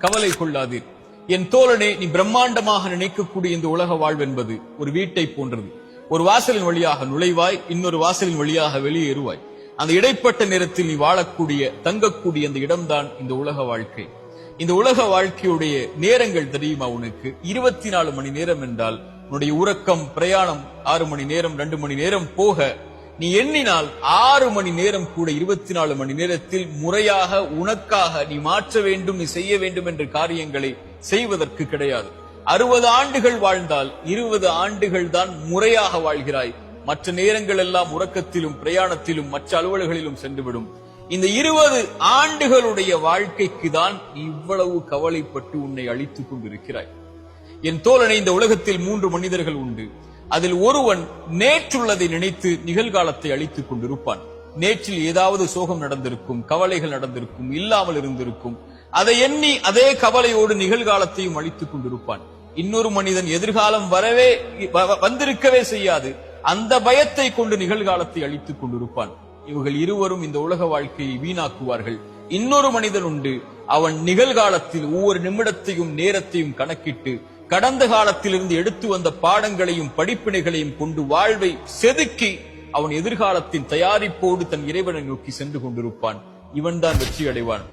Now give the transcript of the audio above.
கவலை கொள்ளாதீர். என் தோழனே, நீ பிரம்மாண்டமாக நினைக்கக்கூடிய இந்த உலக வாழ்வென்பது ஒரு வீட்டை போன்றது. ஒரு வாசலின் வழியாக நுழைவாய், இன்னொரு வாசலின் வழியாக வெளியேறுவாய். அந்த இடைப்பட்ட நேரத்தில் நீ வாழக்கூடிய தங்கக்கூடிய அந்த இடம்தான் இந்த உலக வாழ்க்கை. இந்த உலக வாழ்க்கையுடைய நேரங்கள் தெரியுமா உனக்கு? 24 மணி நேரம் என்றால் உன்னுடைய உறக்கம், பிரயாணம் 6 மணி நேரம், 2 மணி நேரம் போக நீ எண்ணினால் 6 மணி நேரம் கூட 24 மணி நேரத்தில் முறையாக உனக்காக நீ மாற்ற வேண்டும், நீ செய்ய வேண்டும் என்ற காரியங்களை செய்வதற்கு கிடையாது. 60 ஆண்டுகள் வாழ்ந்தால் 20 ஆண்டுகள் தான் முறையாக வாழ்கிறாய். மற்ற நேரங்கள் எல்லாம் உறக்கத்திலும், பிரயாணத்திலும், மற்ற அலுவல்களிலும் சென்றுவிடும். இந்த 20 ஆண்டுகளுடைய வாழ்க்கைக்கு தான் இவ்வளவு கவலைப்பட்டு உன்னை அழித்துக் கொண்டிருக்கிறாய். என் தோழனை, இந்த உலகத்தில் 3 மனிதர்கள் உண்டு. அதில் ஒருவன் நேற்றுள்ளதை நினைத்து நிகழ்காலத்தை அழித்துக் கொண்டிருப்பான். நேற்றில் ஏதாவது சோகம் நடந்திருக்கும், கவலைகள் நடந்திருக்கும், இல்லாமல் இருந்திருக்கும். அதை எண்ணி அதே கவலையோடு நிகழ்காலத்தையும் அழித்துக் கொண்டிருப்பான். இன்னொரு மனிதன் எதிர்காலம் வந்திருக்கவே செய்யாது, அந்த பயத்தை கொண்டு நிகழ்காலத்தை அழித்துக் கொண்டிருப்பான். இவர்கள் இருவரும் இந்த உலக வாழ்க்கையை வீணாக்குவார்கள். இன்னொரு மனிதன் உண்டு, அவன் நிகழ்காலத்தில் ஒவ்வொரு நிமிடத்தையும் நேரத்தையும் கணக்கிட்டு கடந்த காலத்திலிருந்து எடுத்து வந்த பாடங்களையும் படிப்பினைகளையும் கொண்டு வாழ்வை செதுக்கி அவன் எதிர்காலத்தின் தயாரிப்போடு தன் இறைவனை நோக்கி சென்று கொண்டிருப்பான். இவன்தான் வெற்றி அடைவான்.